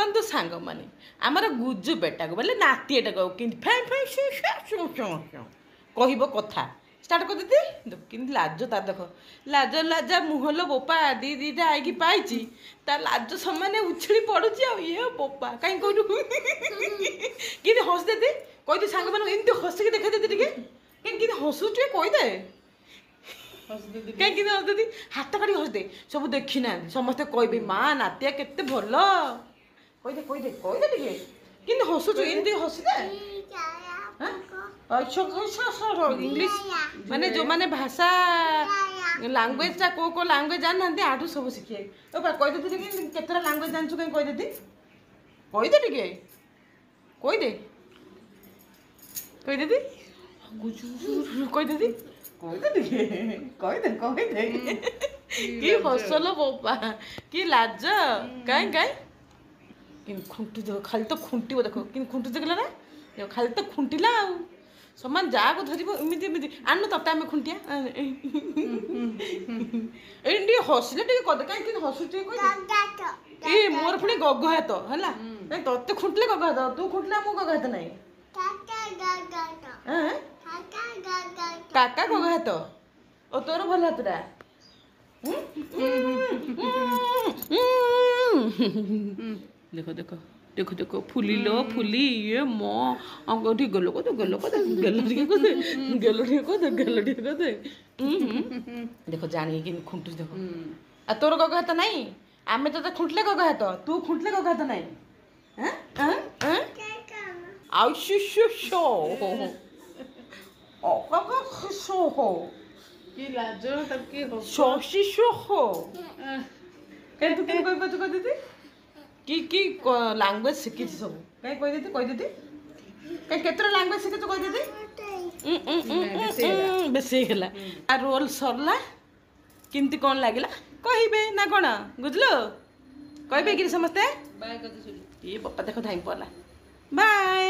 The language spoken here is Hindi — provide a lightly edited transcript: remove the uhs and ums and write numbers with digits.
ଦେଖନ୍ତୁ ସାଙ୍ଗମାନେ ଆମର ଗୁଜୁ ବେଟାକୁ ବୋଲେ ନାତିଟାକୁ କେମିତି କହିବ କଥା ଷ୍ଟାର୍ଟ କରିଦେଇଛି କିନ୍ତୁ ଲାଜ ତାର ଦେଖ ଲାଜ ଲାଜା ମୁହଁଲ ବୋପା ଦିଟା ଆଇକି ପାଇଛି ତା ଲାଜ ସମାନେ ଉଛିଳି ପଡୁଛି ଆଉ ଇଏ ବୋପା କାହିଁ କହିଲୁ କେମିତି ହସିଦେତି କହିଦେ ସାଙ୍ଗମାନଙ୍କୁ ଏମିତି ହସିକି ଦେଖେଇଦେତି ଟିକେ କେମିତି ହସୁଛୁ କହିଦେ କାହିଁକି ହସିଦେତି ହାତ କାଢି ହସିଦେ ସବୁ ଦେଖି ନାହାନ୍ତି ସମସ୍ତେ କହିବେ ମା ନାତିଆ କେତେ ଭଲ କହିଦେ କହିଦେ କହିଦେ ଟିକେ କେମିତି ହସୁଛୁ ଏମିତି ହସିଦେ इंग्लिश माने जो माने भाषा लैंग्वेज टा को लैंग्वेज जानते आठू सब शिखे कही दे केतरा लैंग्वेज जानछु कहीं कही दे टिके कही दे कही दे कही दे कही दे कि हसल बोपा कि लाज कहीं कहीं खुंटी देख खाली तो खुंटी देखो कि खुंटी देखला ना खाली तो खुंटिला समान जाग धरब एमती एमती आनु तते आम खुंटिया ये हसिले टे कदे कहीं हसु ए मोर पुणी गग हाथ है तते खुंटले गग हाथ तू खुंटले मु गग हाथ नहीं काका गग हाथ ओ तोर भल हाथटा देखो देखो देखो देखो फुली लो फुली ये मो अंगठी गलो को गलो को देखो जानी कि खुंटू देखो आ तोर गग हाथ नहीं आमे तो खुंटले गग हाथ तू खुंटले गग हाथ नहीं हैं आउ शो शो ओ गग शो हो की लाजो तब की हो शोशी शो हो के तू कोई बात कर देती की लैंग्वेज शिखी सब कहीं कही देती कहीं केतरा लैंग्वेज शिखी तो कही देती बेसी है आ रोल सरला किंती कौन लगिला कहबे ना कौन बुझलो कहबे कि समस्ते बाय कर दे ये पप्पा देखो धाई पड़ला बाय।